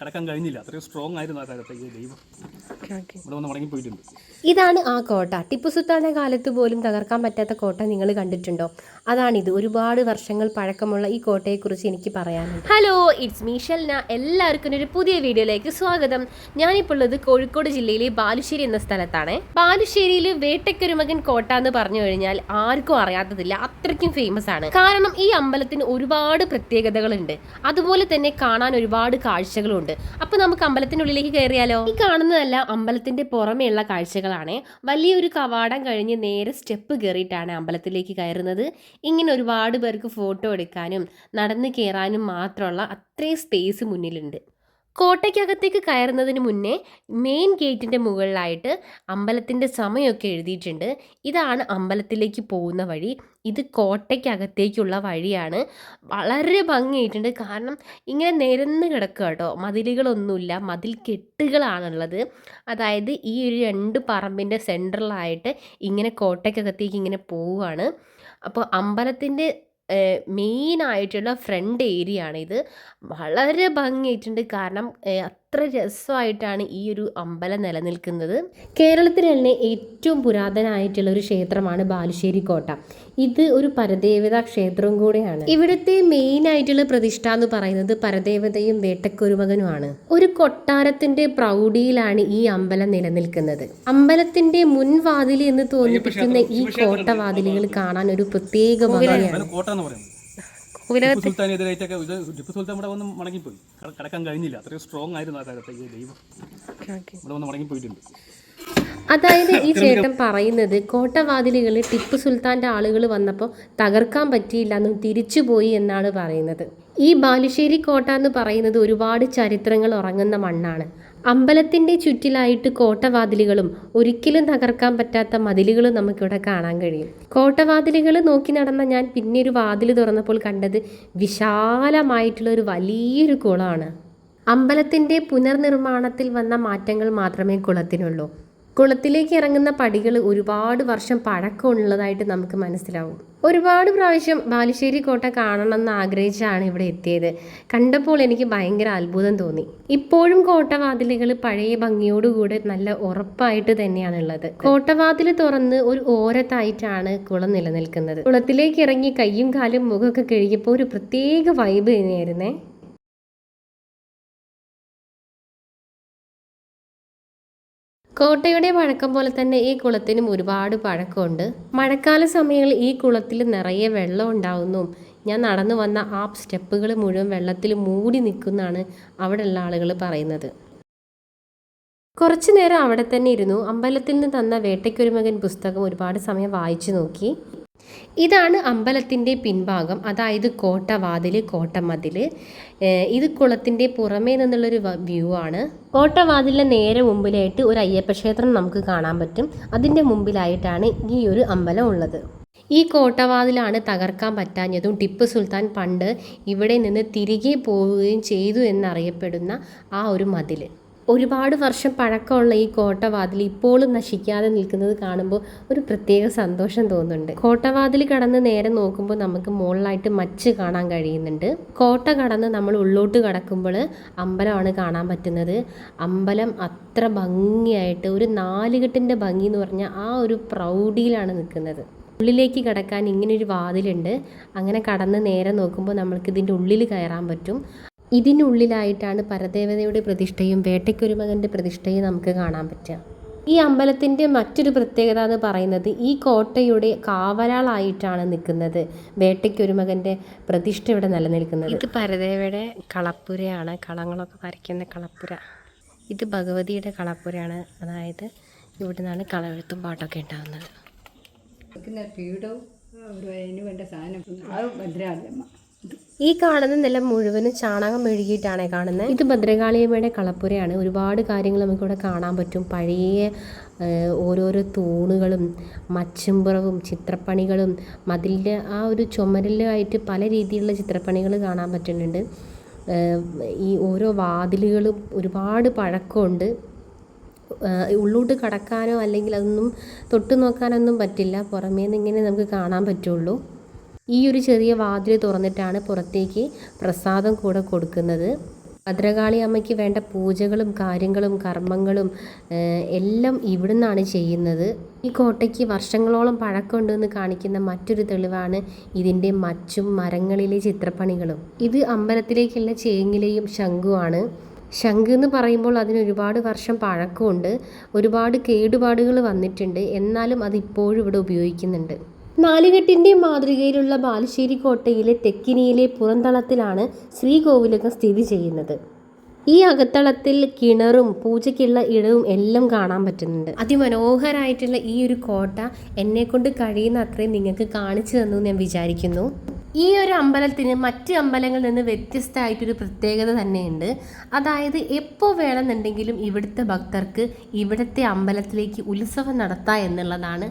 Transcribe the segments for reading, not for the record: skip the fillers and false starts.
കടക്കാൻ കഴിഞ്ഞില്ല. അത്രയും സ്ട്രോങ് ആയിരുന്നു ആ കാലത്ത് ഈ ദൈവം. ഇവിടെ വന്ന് മടങ്ങിപ്പോയിട്ടുണ്ട്. ഇതാണ് ആ കോട്ട. ടിപ്പു സുൽത്താൻ്റെ കാലത്ത് പോലും തകർക്കാൻ പറ്റാത്ത കോട്ട നിങ്ങൾ കണ്ടിട്ടുണ്ടോ? അതാണിത്. ഒരുപാട് വർഷങ്ങൾ പഴക്കമുള്ള ഈ കോട്ടയെക്കുറിച്ച് എനിക്ക് പറയാനുണ്ട്. Hello, it's me Shelna. എല്ലാവർക്കും ഒരു പുതിയ വീഡിയോയിലേക്ക് സ്വാഗതം. ഞാനിപ്പോൾ ഉള്ളത് കോഴിക്കോട് ജില്ലയിലെ ബാലുശ്ശേരി എന്ന സ്ഥലത്താണ്. ബാലുശ്ശേരിയിൽ വേട്ടയ്ക്കൊരുമകൻ കോട്ട എന്ന് പറഞ്ഞു കഴിഞ്ഞാൽ ആർക്കും അറിയാത്തതില്ല, അത്രയ്ക്കും ഫേമസ് ആണ്. കാരണം ഈ അമ്പലത്തിന് ഒരുപാട് പ്രത്യേകതകളുണ്ട്, അതുപോലെ തന്നെ കാണാൻ ഒരുപാട് കാഴ്ചകളുണ്ട്. അപ്പൊ നമുക്ക് അമ്പലത്തിനുള്ളിലേക്ക് കയറിയാലോ? ഈ കാണുന്നതല്ല അമ്പലത്തിന്റെ പുറമെയുള്ള കാഴ്ചകളാണ്. വലിയൊരു കവാടം കഴിഞ്ഞ് നേരെ സ്റ്റെപ്പ് കയറിയിട്ടാണ് അമ്പലത്തിലേക്ക് കയറുന്നത്. ഇങ്ങനെ ഒരുപാട് പേർക്ക് ഫോട്ടോ എടുക്കാനും നടന്ന് കയറാനും മാത്രമുള്ള അത്രയും സ്പേസ് മുന്നിലുണ്ട്. കോട്ടയ്ക്കകത്തേക്ക് കയറുന്നതിന് മുന്നേ മെയിൻ ഗേറ്റിൻ്റെ മുകളിലായിട്ട് അമ്പലത്തിൻ്റെ സമയമൊക്കെ എഴുതിയിട്ടുണ്ട്. ഇതാണ് അമ്പലത്തിലേക്ക് പോകുന്ന വഴി. ഇത് കോട്ടയ്ക്കകത്തേക്കുള്ള വഴിയാണ്. വളരെ ഭംഗിയായിട്ടുണ്ട്. കാരണം ഇങ്ങനെ നിരന്ന് കിടക്കുക കേട്ടോ, മതിലുകളൊന്നുമില്ല, മതിൽ കെട്ടുകളാണുള്ളത്. അതായത് ഈ ഒരു 2 പറമ്പിൻ്റെ സെൻട്രലായിട്ട് ഇങ്ങനെ കോട്ടയ്ക്കകത്തേക്ക് ഇങ്ങനെ പോവുകയാണ്. അപ്പോൾ അമ്പലത്തിൻ്റെ മെയിനായിട്ടുള്ള ഫ്രണ്ട് ഏരിയ ആണ് ഇത്. വളരെ ഭംഗിയായിട്ടുണ്ട്. കാരണം അത്ര രസമായിട്ടാണ് ഈ ഒരു അമ്പലം നിലനിൽക്കുന്നത്. കേരളത്തിൽ തന്നെ ഏറ്റവും പുരാതനമായിട്ടുള്ള ഒരു ക്ഷേത്രമാണ് ബാലുശ്ശേരി കോട്ട. ഇത് ഒരു പരദേവതാ ക്ഷേത്രവും കൂടെയാണ്. ഇവിടുത്തെ മെയിൻ ആയിട്ടുള്ള പ്രതിഷ്ഠ എന്ന് പറയുന്നത് പരദേവതയും വേട്ടക്കൊരുമകനുമാണ്. ഒരു കൊട്ടാരത്തിന്റെ പ്രൗഢിയിലാണ് ഈ അമ്പലം നിലനിൽക്കുന്നത്. അമ്പലത്തിന്റെ മുൻവാതിൽ എന്ന് തോന്നിപ്പിക്കുന്ന ഈ കോട്ടവാതിലുകൾ കാണാൻ ഒരു പ്രത്യേക ഭംഗിയാണ്. ടിപ്പു സുൽത്താൻ ഇവിടെ വന്ന് മടങ്ങിപ്പോയി. കടക്കാൻ കഴിഞ്ഞില്ല. അത്രയും സ്ട്രോങ് ആയിരുന്നു ആ കാലത്ത് ഈ ദൈവം. ഇവിടെ വന്ന് മടങ്ങിപ്പോയിട്ടുണ്ട്. അതായത് ഈ ചേട്ടൻ പറയുന്നത് കോട്ടവാതിലുകൾ ടിപ്പു സുൽത്താൻ്റെ ആളുകൾ വന്നപ്പോൾ തകർക്കാൻ പറ്റിയില്ല എന്നും തിരിച്ചുപോയി എന്നാണ് പറയുന്നത്. ഈ ബാലുശ്ശേരി കോട്ട എന്ന് പറയുന്നത് ഒരുപാട് ചരിത്രങ്ങൾ ഉറങ്ങുന്ന മണ്ണാണ്. അമ്പലത്തിൻ്റെ ചുറ്റിലായിട്ട് കോട്ടവാതിലുകളും ഒരിക്കലും തകർക്കാൻ പറ്റാത്ത മതിലുകളും നമുക്കിവിടെ കാണാൻ കഴിയും. കോട്ടവാതിലുകൾ നോക്കി നടന്ന ഞാൻ പിന്നെ ഒരു വാതിൽ തുറന്നപ്പോൾ കണ്ടത് വിശാലമായിട്ടുള്ള ഒരു വലിയൊരു കുളമാണ്. അമ്പലത്തിൻ്റെ പുനർനിർമ്മാണത്തിൽ വന്ന മാറ്റങ്ങൾ മാത്രമേ കുളത്തിനുള്ളൂ. കുളത്തിലേക്ക് ഇറങ്ങുന്ന പടികൾ ഒരുപാട് വർഷം പഴക്കമുള്ളതായിട്ട് നമുക്ക് മനസ്സിലാവും. ഒരുപാട് പ്രാവശ്യം ബാലുശ്ശേരി കോട്ട കാണണമെന്ന് ആഗ്രഹിച്ചാണ് ഇവിടെ എത്തിയത്. കണ്ടപ്പോൾ എനിക്ക് ഭയങ്കര അത്ഭുതം തോന്നി. ഇപ്പോഴും കോട്ടവാതിലുകൾ പഴയ ഭംഗിയോടുകൂടെ നല്ല ഉറപ്പായിട്ട് തന്നെയാണുള്ളത്. കോട്ടവാതിൽ തുറന്ന് ഒരു ഓരത്തായിട്ടാണ് കുളം നിലനിൽക്കുന്നത്. കുളത്തിലേക്ക് ഇറങ്ങി കയ്യും കാലും മുഖമൊക്കെ കഴുകിയപ്പോൾ ഒരു പ്രത്യേക വൈബ് തന്നെയായിരുന്നേ. കോട്ടയുടെ പഴക്കം പോലെ തന്നെ ഈ കുളത്തിനും ഒരുപാട് പഴക്കമുണ്ട്. മഴക്കാല സമയങ്ങളിൽ ഈ കുളത്തിൽ നിറയെ വെള്ളം ഉണ്ടാവുന്നു. ഞാൻ നടന്നു വന്ന ആ സ്റ്റെപ്പുകൾ മുഴുവൻ വെള്ളത്തിൽ മൂടി നിൽക്കുന്നതാണ് അവിടെയുള്ള ആളുകൾ പറയുന്നത്. കുറച്ചു നേരം അവിടെ തന്നെ ഇരുന്നു. അമ്പലത്തിൽ നിന്ന് തന്ന വേട്ടയ്ക്കൊരുമകൻ പുസ്തകം ഒരുപാട് സമയം വായിച്ചു നോക്കി. ഇതാണ് അമ്പലത്തിൻ്റെ പിൻഭാഗം, അതായത് കോട്ടവാതിൽ, കോട്ടമതിൽ. ഇത് കുളത്തിൻ്റെ പുറമേ നിന്നുള്ളൊരു വ്യൂ ആണ്. കോട്ടവാതിലിൻ്റെ നേരെ മുമ്പിലായിട്ട് ഒരു അയ്യപ്പ ക്ഷേത്രം നമുക്ക് കാണാൻ പറ്റും. അതിൻ്റെ മുമ്പിലായിട്ടാണ് ഈ ഒരു അമ്പലം ഉള്ളത്. ഈ കോട്ടവാതിലാണ് തകർക്കാൻ പറ്റാഞ്ഞതും ടിപ്പു സുൽത്താൻ പണ്ട് ഇവിടെ നിന്ന് തിരികെ പോവുകയും ചെയ്തു എന്നറിയപ്പെടുന്ന ആ ഒരു മതിൽ. ഒരുപാട് വർഷം പഴക്കമുള്ള ഈ കോട്ടവാതിൽ ഇപ്പോഴും നശിക്കാതെ നിൽക്കുന്നത് കാണുമ്പോൾ ഒരു പ്രത്യേക സന്തോഷം തോന്നുന്നുണ്ട്. കോട്ടവാതിൽ കടന്ന് നേരെ നോക്കുമ്പോൾ നമുക്ക് മുകളിലായിട്ട് മച്ച് കാണാൻ കഴിയുന്നുണ്ട്. കോട്ട കടന്ന് നമ്മൾ ഉള്ളോട്ട് കടക്കുമ്പോൾ അമ്പലമാണ് കാണാൻ പറ്റുന്നത്. അമ്പലം അത്ര ഭംഗിയായിട്ട് ഒരു 4 കെട്ടിൻ്റെ ഭംഗി എന്ന് പറഞ്ഞാൽ ആ ഒരു പ്രൗഢിയിലാണ് നിൽക്കുന്നത്. ഉള്ളിലേക്ക് കടക്കാൻ ഇങ്ങനൊരു വാതിലുണ്ട്. അങ്ങനെ കടന്ന് നേരെ നോക്കുമ്പോൾ നമ്മൾക്ക് ഇതിൻ്റെ ഉള്ളിൽ കയറാൻ പറ്റും. ഇതിനുള്ളിലായിട്ടാണ് പരദേവതയുടെ പ്രതിഷ്ഠയും വേട്ടയ്ക്കൊരുമകൻ്റെ പ്രതിഷ്ഠയും നമുക്ക് കാണാൻ പറ്റുക. ഈ അമ്പലത്തിൻ്റെ മറ്റൊരു പ്രത്യേകത എന്ന് പറയുന്നത് ഈ കോട്ടയുടെ കാവലാളായിട്ടാണ് നിൽക്കുന്നത് വേട്ടയ്ക്കൊരുമകൻ്റെ പ്രതിഷ്ഠ ഇവിടെ നിലനിൽക്കുന്നത്. ഇത് പരദേവയുടെ കളപ്പുരയാണ്, കളങ്ങളൊക്കെ വരയ്ക്കുന്ന കളപ്പുര. ഇത് ഭഗവതിയുടെ കളപ്പുരയാണ്. അതായത് ഇവിടെ നിന്നാണ് കളവെഴുത്തും പാട്ടൊക്കെ ഉണ്ടാകുന്നത്. ഈ കാണുന്ന നിലം മുഴുവനും ചാണകം മെഴുകിയിട്ടാണ് കാണുന്നത്. ഇത് ഭദ്രകാളിയമ്മയുടെ കളപ്പുരയാണ്. ഒരുപാട് കാര്യങ്ങൾ നമുക്കിവിടെ കാണാൻ പറ്റും. പഴയ ഓരോരോ തൂണുകളും മച്ചുംപുറവും ചിത്രപ്പണികളും മതിലിൻ്റെ ആ ഒരു ചുമരിലായിട്ട് പല രീതിയിലുള്ള ചിത്രപ്പണികൾ കാണാൻ പറ്റുന്നുണ്ട്. ഈ ഓരോ വാതിലുകളും ഒരുപാട് പഴക്കമുണ്ട്. ഉള്ളോട്ട് കടക്കാനോ അല്ലെങ്കിൽ അതൊന്നും തൊട്ട് നോക്കാനൊന്നും പറ്റില്ല. പുറമേ നിന്ന് ഇങ്ങനെ നമുക്ക് കാണാൻ പറ്റുള്ളൂ. ഈ ഒരു ചെറിയ വാതിൽ തുറന്നിട്ടാണ് പുറത്തേക്ക് പ്രസാദം കൂടെ കൊടുക്കുന്നത്. ഭദ്രകാളി അമ്മയ്ക്ക് വേണ്ട പൂജകളും കാര്യങ്ങളും കർമ്മങ്ങളും എല്ലാം ഇവിടുന്നാണ് ചെയ്യുന്നത്. ഈ കോട്ടയ്ക്ക് വർഷങ്ങളോളം പഴക്കമുണ്ടെന്ന് കാണിക്കുന്ന മറ്റൊരു തെളിവാണ് ഇതിൻ്റെ മച്ചും മരങ്ങളിലെ ചിത്രപ്പണികളും. ഇത് അമ്പലത്തിലേക്കുള്ള ചേങ്ങിലയും ശംഖുവാണ്. ശംഖ് എന്ന് പറയുമ്പോൾ അതിന് ഒരുപാട് വർഷം പഴക്കമുണ്ട്, ഒരുപാട് കേടുപാടുകൾ വന്നിട്ടുണ്ട്, എന്നാലും അതിപ്പോഴും ഇവിടെ ഉപയോഗിക്കുന്നുണ്ട്. നാലുകെട്ടിൻ്റെ മാതൃകയിലുള്ള ബാലുശ്ശേരി കോട്ടയിലെ തെക്കിനിയിലെ പുറന്തളത്തിലാണ് ശ്രീകോവിലകം സ്ഥിതി ചെയ്യുന്നത്. ഈ അകത്തളത്തിൽ കിണറും പൂജയ്ക്കുള്ള ഇടവും എല്ലാം കാണാൻ പറ്റുന്നുണ്ട്. അതിമനോഹരമായിട്ടുള്ള ഈ ഒരു കോട്ട എന്നെക്കൊണ്ട് കഴിയുന്ന അത്രയും നിങ്ങൾക്ക് കാണിച്ചു തന്നു ഞാൻ വിചാരിക്കുന്നു. ഈ ഒരു അമ്പലത്തിന് മറ്റ് അമ്പലങ്ങളിൽ നിന്ന് വ്യത്യസ്തമായിട്ടൊരു പ്രത്യേകത തന്നെയുണ്ട്. അതായത് എപ്പോൾ വേണമെന്നുണ്ടെങ്കിലും ഇവിടുത്തെ ഭക്തർക്ക് ഇവിടുത്തെ അമ്പലത്തിലേക്ക് ഉത്സവം നടത്താം എന്നുള്ളതാണ്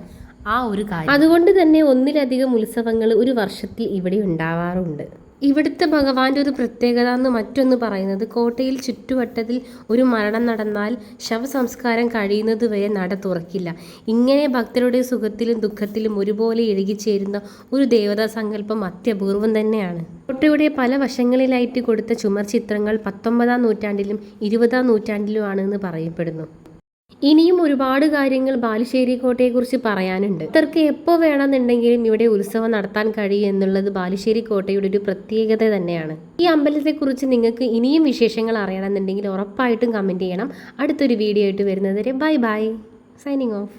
ആ ഒരു കാര്യം. അതുകൊണ്ട് തന്നെ ഒന്നിലധികം ഉത്സവങ്ങൾ ഒരു വർഷത്തിൽ ഇവിടെ ഉണ്ടാവാറുണ്ട്. ഇവിടുത്തെ ഭഗവാന്റെ ഒരു പ്രത്യേകത എന്ന് മറ്റൊന്ന് പറയുന്നത്, കോട്ടയിൽ ചുറ്റുവട്ടത്തിൽ ഒരു മരണം നടന്നാൽ ശവസംസ്കാരം കഴിയുന്നത് വരെ നട തുറക്കില്ല. ഇങ്ങനെ ഭക്തരുടെ സുഖത്തിലും ദുഃഖത്തിലും ഒരുപോലെ ഇഴുകിച്ചേരുന്ന ഒരു ദേവതാ സങ്കല്പം അത്യപൂർവം തന്നെയാണ്. കോട്ടയുടെ പല വശങ്ങളിലായിട്ട് കൊടുത്ത ചുമർ ചിത്രങ്ങൾ 19-ാം നൂറ്റാണ്ടിലും 20-ാം നൂറ്റാണ്ടിലുമാണെന്ന് പറയപ്പെടുന്നു. ഇനിയും ഒരുപാട് കാര്യങ്ങൾ ബാലുശ്ശേരി കോട്ടയെക്കുറിച്ച് പറയാനുണ്ട്. ഇവർക്ക് എപ്പോൾ വേണമെന്നുണ്ടെങ്കിലും ഇവിടെ ഉത്സവം നടത്താൻ കഴിയും എന്നുള്ളത് ബാലുശ്ശേരി കോട്ടയുടെ ഒരു പ്രത്യേകത തന്നെയാണ്. ഈ അമ്പലത്തെക്കുറിച്ച് നിങ്ങൾക്ക് ഇനിയും വിശേഷങ്ങൾ അറിയണമെന്നുണ്ടെങ്കിൽ ഉറപ്പായിട്ടും കമൻറ്റ് ചെയ്യണം. അടുത്തൊരു വീഡിയോ ആയിട്ട് വരുന്നത് വരെ ബൈ ബൈ, സൈനിങ് ഓഫ്.